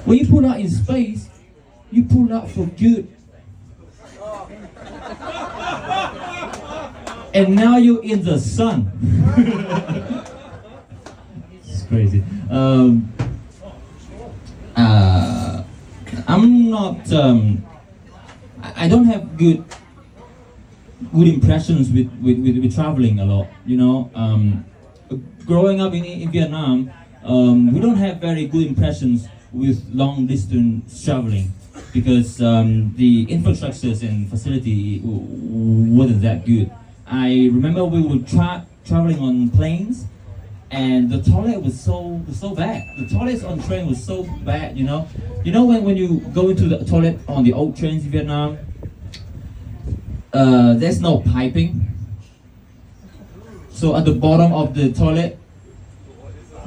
When you put out in space, you put out for good. And now you're in the sun. It's crazy. I'm not. I don't have good impressions with traveling a lot. You know, growing up in Vietnam, we don't have very good impressions with long distance traveling because the infrastructures and facility wasn't that good. I remember we were traveling on planes, and the toilet was so bad. The toilets on train was so bad, you know. You know when you go into the toilet on the old trains in Vietnam, there's no piping. So at the bottom of the toilet,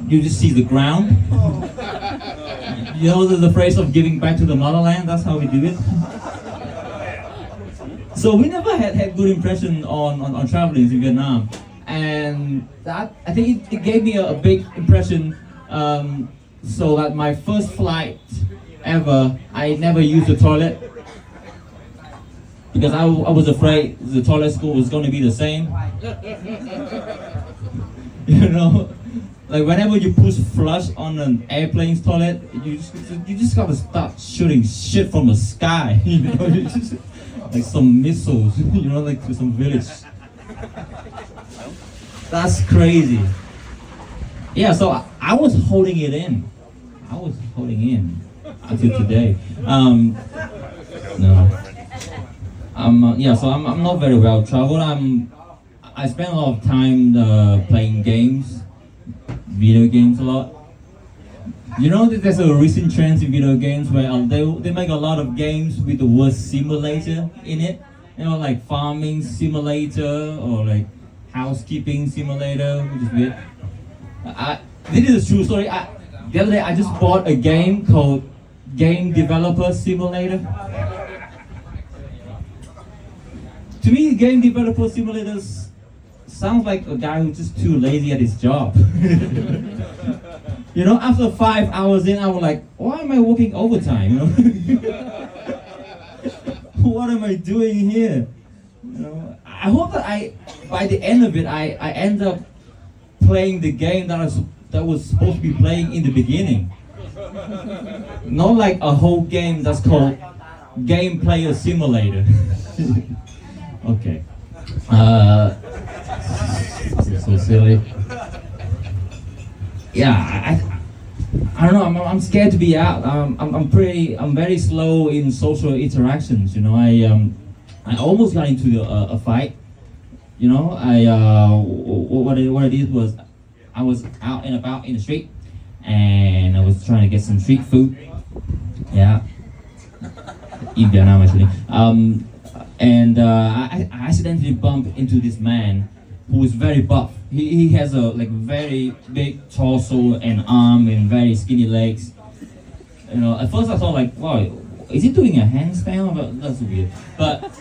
you just see the ground. You know the phrase of giving back to the motherland. That's how we do it. So we never had good impression on traveling in Vietnam, and that I think it gave me a big impression. So that my first flight ever, I never used the toilet because I was afraid the toilet school was going to be the same. You know, like whenever you push flush on an airplane's toilet, you just gotta start shooting shit from the sky. You know, like some missiles. You know, like to some village. That's crazy. Yeah, so I was holding it in. I was holding in until today. No. Yeah, so I'm not very well traveled. I spend a lot of time playing games, video games a lot. You know that there's a recent trend in video games where they make a lot of games with the word simulator in it. You know, like farming simulator or like housekeeping simulator, which is weird. This is a true story. The other day I just bought a game called Game Developer Simulator. To me, Game Developer Simulators sounds like a guy who's just too lazy at his job. You know, after 5 hours in, I was like, why am I working overtime? You know? What am I doing here? You know, I hope that by the end of it, I end up playing the game that was supposed to be playing in the beginning. Not like a whole game that's called Game Player Simulator. Okay. So silly. Yeah, I don't know. I'm scared to be out. I'm very slow in social interactions. You know, I almost got into a fight. You know, what it is was I was out and about in the street, and I was trying to get some street food. Yeah, in Vietnam actually. And I accidentally bumped into this man who is very buff. He has a like very big torso and arm and very skinny legs. You know, at first I thought like, wow, is he doing a handstand? But that's weird. But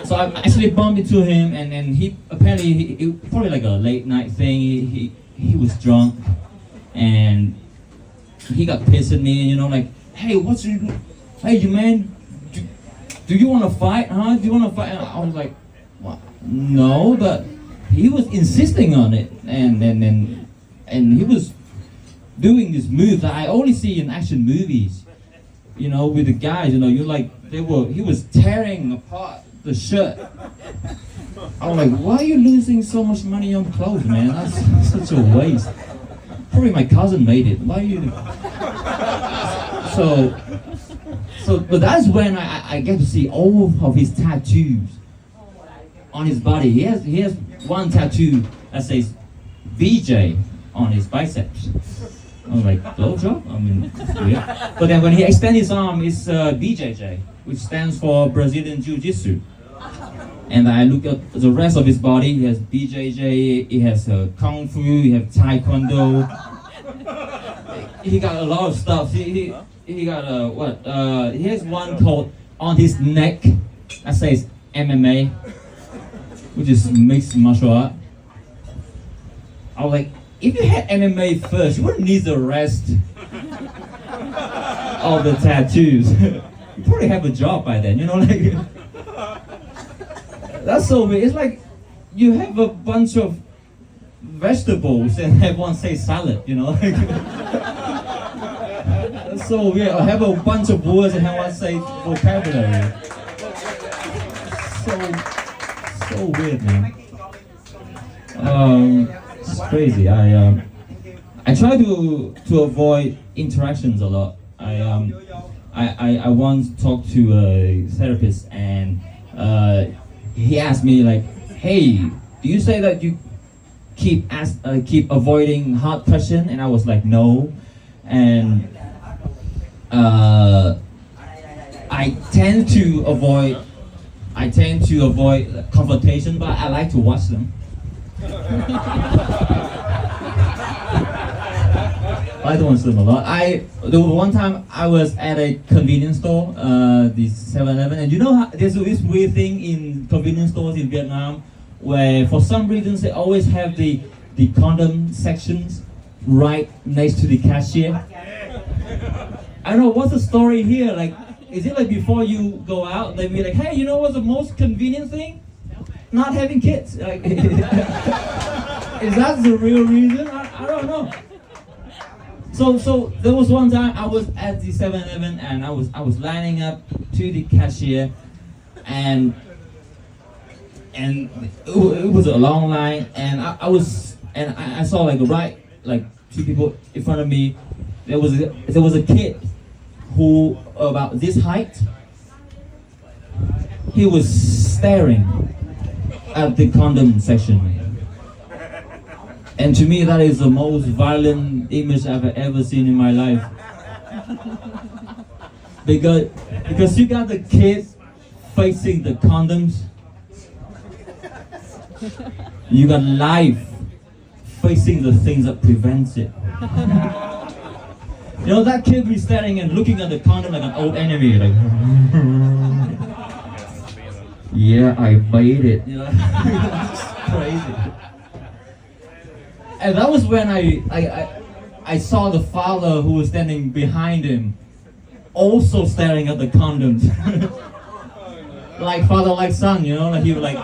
so I actually bumped into him, and then he apparently it probably like a late night thing. He was drunk, and he got pissed at me. You know, like, hey, hey, you man. Do you want to fight, huh? Do you want to fight? And I was like, what? No, but he was insisting on it, and he was doing this move that I only see in action movies. You know, with the guys, you know, he was tearing apart the shirt. I was like, why are you losing so much money on clothes, man? That's such a waste. Probably my cousin made it. Why are you? But that's when I get to see all of his tattoos on his body. He has one tattoo that says VJ on his biceps. I was like, blowjob? I mean, it's weird. But then when he extends his arm, it's BJJ, which stands for Brazilian Jiu-Jitsu. And I look at the rest of his body. He has BJJ, he has Kung Fu, he has Taekwondo. He got a lot of stuff. He got he has one called on his neck that says MMA, which is mixed martial art. I was like, if you had MMA first, you wouldn't need the rest. all the tattoos. You probably have a job by then, you know, like that's so weird. It's like you have a bunch of vegetables and everyone says salad, you know. Like, that's so weird. I have a bunch of words and everyone say vocabulary. So weird, man. It's crazy. I try to avoid interactions a lot. I once talked to a therapist and he asked me like, "Hey, do you say that you keep avoiding hard question?" And I was like, "No," and I tend to avoid confrontation, but I like to watch them. I don't watch them a lot. There was one time I was at a convenience store, the 7-Eleven, and you know how there's this weird thing in convenience stores in Vietnam where for some reasons they always have the condom sections right next to the cashier. I don't know what's the story here. Like, is it like before you go out, they'd be like, "Hey, you know what's the most convenient thing? Not having kids." Like, is that the real reason? I don't know. So there was one time I was at the 7-Eleven and I was lining up to the cashier, and it was a long line, and I saw like two people in front of me. There was a kid who about this height. He was staring at the condom section. And to me, that is the most violent image I've ever seen in my life. Because you got the kid facing the condoms, you got life facing the things that prevents it. You know, that kid be staring and looking at the condom like an old enemy, like, yeah, I made it. You know, it's crazy. And that was when I saw the father who was standing behind him, also staring at the condoms. Like father, like son, you know, like he was like,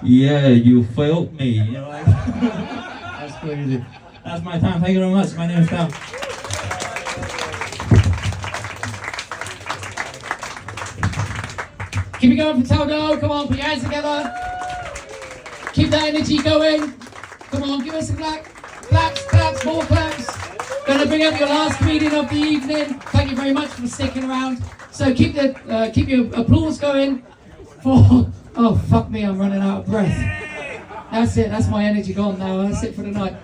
"Yeah, you failed me," you know, like, that's crazy. That's my time. Thank you very much. My name is Tom. Keep it going for Taldo. Come on, put your hands together. Keep that energy going. Come on, give us a clap. Claps, more claps. Gonna bring up your last comedian of the evening. Thank you very much for sticking around. So keep your applause going for, oh fuck me, I'm running out of breath. That's it, that's my energy gone now. That's it for the night.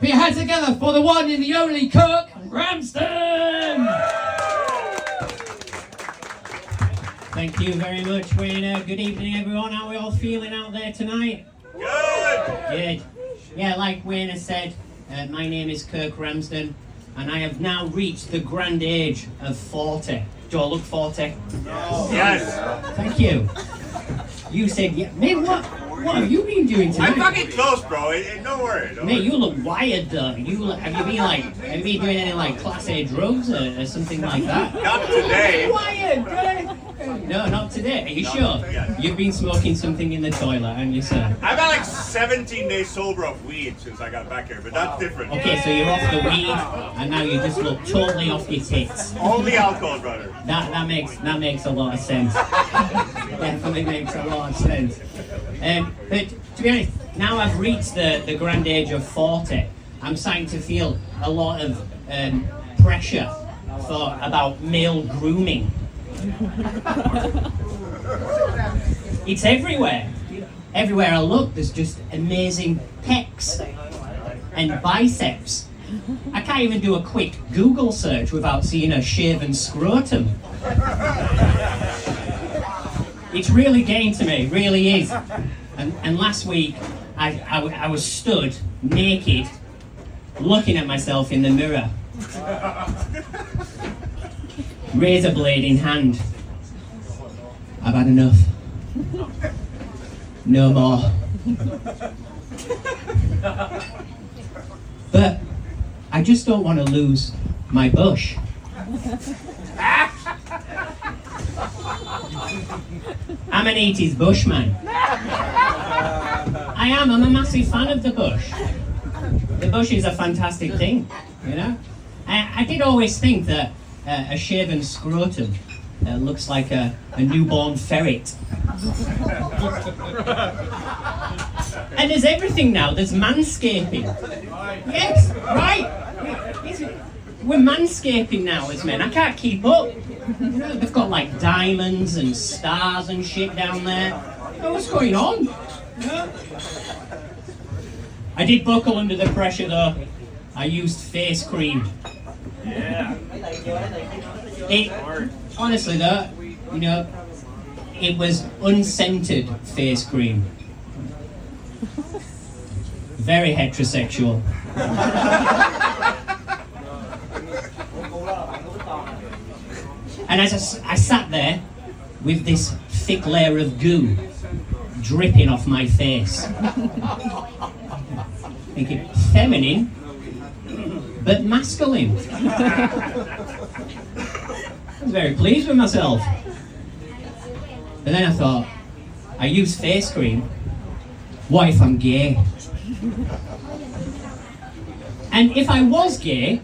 Put your hands together for the one and the only Kirk Ramsden. Thank you very much, Wayne. Good evening, everyone. How are we all feeling out there tonight? Good. Yeah, like Wayne has said, my name is Kirk Ramsden, and I have now reached the grand age of 40. Do I look 40? Yes. Thank you. You said, yeah. Mate, what have you been doing tonight? I'm fucking close, bro. Don't worry. Mate, you look wired, though. Have you been doing any like Class A drugs or something like that? Not today. Wired, right? No, not today. Are you sure? Yes. You've been smoking something in the toilet, haven't you, sir? I've had like 17 days sober of weed since I got back here, but that's different. Okay, so you're off the weed, and now you just look totally off your tits. Only alcohol, brother. That makes a lot of sense. Definitely makes a lot of sense. But to be honest, now I've reached the grand age of 40, I'm starting to feel a lot of pressure about male grooming. It's everywhere. Everywhere I look, there's just amazing pecs and biceps. I can't even do a quick Google search without seeing a shaven scrotum. It's really getting to me, really is. And last week, I was stood naked, looking at myself in the mirror. Razor blade in hand. I've had enough. No more. But I just don't want to lose my bush. I'm an 80s bushman. I'm a massive fan of the bush. The bush is a fantastic thing, you know? I did always think that a shaven scrotum looks like a newborn ferret. And there's everything now, there's manscaping. Yes, right. We're manscaping now as men. I can't keep up. You know, they've got like diamonds and stars and shit down there. Oh, what's going on? Yeah. I did buckle under the pressure though. I used face cream. Yeah. Honestly though, you know, it was unscented face cream. Very heterosexual. And as I sat there with this thick layer of goo dripping off my face, thinking, feminine, but masculine. I was very pleased with myself. And then I thought, I use face cream, what if I'm gay? And if I was gay,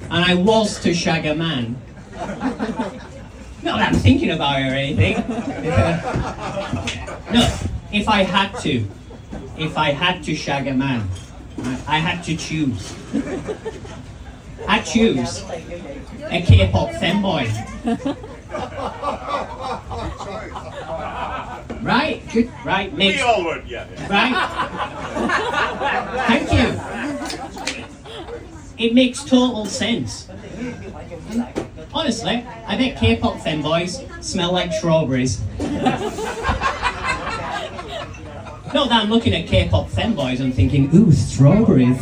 and I was to shag a man, not that I'm thinking about it or anything. No, if I had to shag a man, I had to choose. I choose a K-pop femboy. Right? Good. Right. We Makes, all would, yeah. right? Thank you. It makes total sense. Honestly, I bet K-pop femboys smell like strawberries. Not that I'm looking at K-pop femboys and thinking, ooh, strawberries.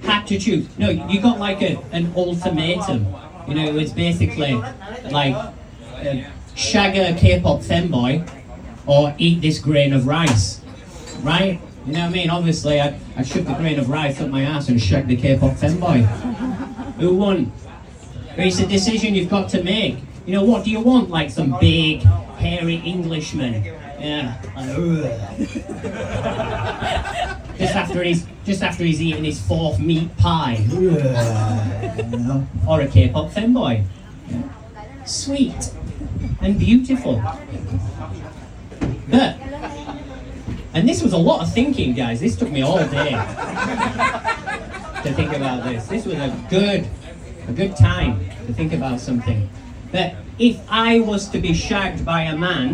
Had to choose. No, you got like an ultimatum. You know, it was basically like shag a K-pop femboy or eat this grain of rice, right? You know what I mean? Obviously, I'd shove the grain of rice up my ass and shag the K-pop femboy. Who won? But it's a decision you've got to make. You know, what do you want? Like some big, hairy Englishman? Yeah. Just after he's eaten his fourth meat pie. Or a K-pop femboy. Sweet and beautiful. But, and this was a lot of thinking, guys. This took me all day to think about this. This was a good time to think about something. But if I was to be shagged by a man,